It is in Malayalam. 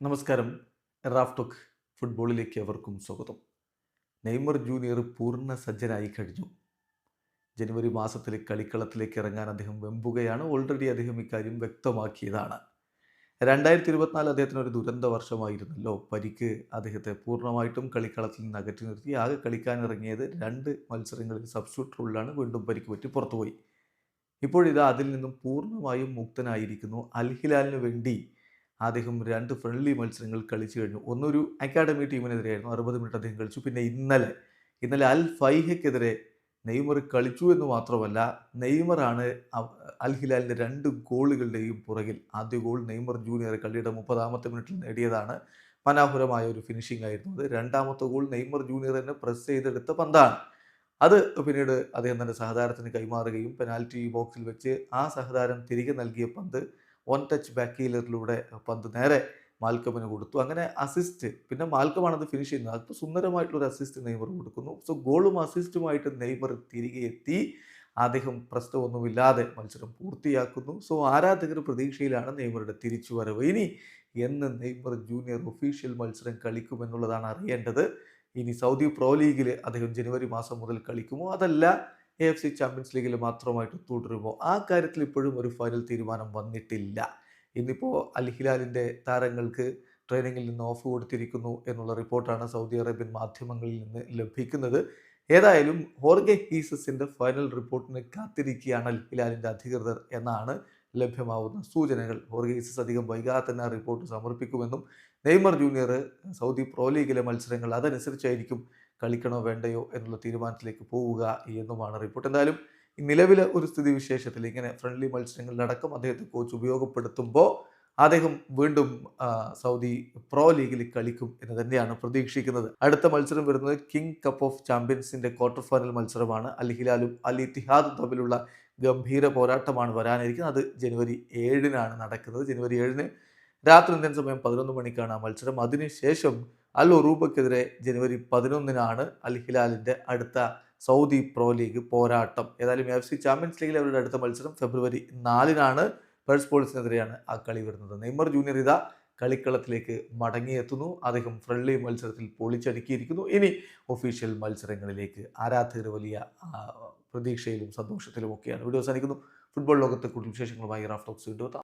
നമസ്കാരം. റാഫ് ടോക്ക് ഫുട്ബോളിലേക്ക് അവർക്കും സ്വാഗതം. നെയ്മർ ജൂനിയർ പൂർണ്ണ സജ്ജനായി കഴിഞ്ഞു. ജനുവരി മാസത്തിൽ കളിക്കളത്തിലേക്ക് ഇറങ്ങാൻ അദ്ദേഹം വെമ്പുകയാണ്. ഓൾറെഡി അദ്ദേഹം ഇക്കാര്യം വ്യക്തമാക്കിയതാണ്. 2024 അദ്ദേഹത്തിന് ഒരു ദുരന്ത വർഷമായിരുന്നല്ലോ. പരിക്ക് അദ്ദേഹത്തെ പൂർണ്ണമായിട്ടും കളിക്കളത്തിൽ നിന്ന് അകറ്റി നിർത്തി. ആകെ കളിക്കാനിറങ്ങിയത് 2 മത്സരങ്ങളിൽ സബ്സ്റ്റിറ്റ്യൂട്ട് റോളിലാണ്. വീണ്ടും പരിക്ക് പറ്റി പുറത്തുപോയി. ഇപ്പോഴിതാ അതിൽ നിന്നും പൂർണ്ണമായും മുക്തനായിരിക്കുന്നു. അൽ ഹിലാലിന് വേണ്ടി അദ്ദേഹം 2 ഫ്രണ്ട്ലി മത്സരങ്ങൾ കളിച്ചു കഴിഞ്ഞു. ഒന്നൊരു അക്കാഡമി ടീമിനെതിരെയായിരുന്നു. 60 മിനിറ്റ് അദ്ദേഹം കളിച്ചു. പിന്നെ ഇന്നലെ അൽ ഫൈഹയ്ക്കെതിരെ നെയ്മർ കളിച്ചു എന്ന് മാത്രമല്ല, നെയ്മറാണ് അൽ ഹിലാലിൻ്റെ 2 ഗോളുകളുടെയും പുറകിൽ. ആദ്യ ഗോൾ നെയ്മർ ജൂനിയർ കളിയുടെ 30-ാമത്തെ മിനിറ്റിൽ നേടിയതാണ്. മനോഹരമായ ഒരു ഫിനിഷിംഗ് ആയിരുന്നു അത്. രണ്ടാമത്തെ ഗോൾ നെയ്മർ ജൂനിയർ തന്നെ പ്രസ് ചെയ്തെടുത്ത പന്താണ്. അത് പിന്നീട് അദ്ദേഹം തൻ്റെ സഹതാരത്തിന് കൈമാറുകയും പെനാൽറ്റി ബോക്സിൽ വെച്ച് ആ സഹതാരം തിരികെ നൽകിയ പന്ത് വൺ ടച്ച് ബാക്ക് ഹീലറിലൂടെ പന്ത് നേരെ മാൽക്കമിന് കൊടുത്തു. അങ്ങനെ അസിസ്റ്റ്, പിന്നെ മാൽക്കമാണ് അത് ഫിനിഷ് ചെയ്യുന്നത്. അത് സുന്ദരമായിട്ടുള്ളൊരു അസിസ്റ്റ് നെയ്മർ കൊടുക്കുന്നു. സോ ഗോളും അസിസ്റ്റുമായിട്ട് നെയ്മർ തിരികെ എത്തി. അദ്ദേഹം പ്രശ്നമൊന്നുമില്ലാതെ മത്സരം പൂർത്തിയാക്കുന്നു. സോ ആരാധകർ പ്രതീക്ഷയിലാണ് നെയ്മറുടെ തിരിച്ചുവരവ്. ഇനി എന്ന് നെയ്മർ ജൂനിയർ ഒഫീഷ്യൽ മത്സരം കളിക്കുമെന്നുള്ളതാണ് അറിയേണ്ടത്. ഇനി സൗദി പ്രോ ലീഗിൽ അദ്ദേഹം ജനുവരി മാസം മുതൽ കളിക്കുമോ, അതല്ല AFC ചാമ്പ്യൻസ് ലീഗിൽ മാത്രമായിട്ട് തുടരുമോ? ആ കാര്യത്തിൽ ഇപ്പോഴും ഒരു ഫൈനൽ തീരുമാനം വന്നിട്ടില്ല. ഇന്നിപ്പോൾ അൽ ഹിലാലിൻ്റെ താരങ്ങൾക്ക് ട്രെയിനിങ്ങിൽ നിന്ന് ഓഫ് കൊടുത്തിരിക്കുന്നു എന്നുള്ള റിപ്പോർട്ടാണ് സൗദി അറേബ്യൻ മാധ്യമങ്ങളിൽ നിന്ന് ലഭിക്കുന്നത്. ഏതായാലും ഹോർഗെ ഹീസസിൻ്റെ ഫൈനൽ റിപ്പോർട്ടിന് കാത്തിരിക്കുകയാണ് അൽ ഹിലാലിൻ്റെ അധികൃതർ എന്നാണ് ലഭ്യമാവുന്ന സൂചനകൾ. ഹോർഗെ ഹീസസ് അധികം വൈകാതെ തന്നെ ആ റിപ്പോർട്ട് സമർപ്പിക്കുമെന്നും നെയ്മർ ജൂനിയർ സൗദി പ്രോ ലീഗിലെ മത്സരങ്ങൾ അതനുസരിച്ചായിരിക്കും കളിക്കണോ വേണ്ടയോ എന്നുള്ള തീരുമാനത്തിലേക്ക് പോവുക എന്നുമാണ് റിപ്പോർട്ട്. എന്തായാലും നിലവിലെ ഒരു സ്ഥിതിവിശേഷത്തിൽ ഇങ്ങനെ ഫ്രണ്ട്ലി മത്സരങ്ങളിലടക്കം അദ്ദേഹത്തെ കോച്ച് ഉപയോഗപ്പെടുത്തുമ്പോൾ അദ്ദേഹം വീണ്ടും സൗദി പ്രോ ലീഗിൽ കളിക്കും എന്ന് തന്നെയാണ് പ്രതീക്ഷിക്കുന്നത്. അടുത്ത മത്സരം വരുന്നത് കിങ് കപ്പ് ഓഫ് ചാമ്പ്യൻസിന്റെ ക്വാർട്ടർ ഫൈനൽ മത്സരമാണ്. അൽ ഹിലാലും അൽ ഇത്തിഹാദും തമ്മിലുള്ള ഗംഭീര പോരാട്ടമാണ് വരാനിരിക്കുന്നത്. അത് ജനുവരി 7-നാണ് നടക്കുന്നത്. ജനുവരി 7-ന് രാത്രി ഇന്ത്യൻ സമയം 11 മണിക്കാണ് ആ മത്സരം. അതിനുശേഷം അൽ ഒറൂബയ്ക്കെതിരെ ജനുവരി 11-നാണ് അൽ ഹിലാലിൻ്റെ അടുത്ത സൗദി പ്രോ ലീഗ് പോരാട്ടം. ഏതായാലും AFC ചാമ്പ്യൻസ് ലീഗിൽ അവരുടെ അടുത്ത മത്സരം ഫെബ്രുവരി 4-നാണ്. പേഴ്സ്പോൾസിനെതിരെയാണ് ആ കളി വരുന്നത്. നെയ്മർ ജൂനിയർ ഇതാ കളിക്കളത്തിലേക്ക് മടങ്ങിയെത്തുന്നു. അദ്ദേഹം ഫ്രണ്ട്ലി മത്സരത്തിൽ പൊളിച്ചടുക്കിയിരിക്കുന്നു. ഇനി ഒഫീഷ്യൽ മത്സരങ്ങളിലേക്ക് ആരാധകർ വലിയ പ്രതീക്ഷയിലും സന്തോഷത്തിലും ഒക്കെയാണ്. വീഡിയോ അവസാനിക്കുന്നു. ഫുട്ബോൾ ലോകത്തെ കൂടുതൽ വിശേഷങ്ങളുമായി റാഫ് ടോക്സ് വീണ്ടും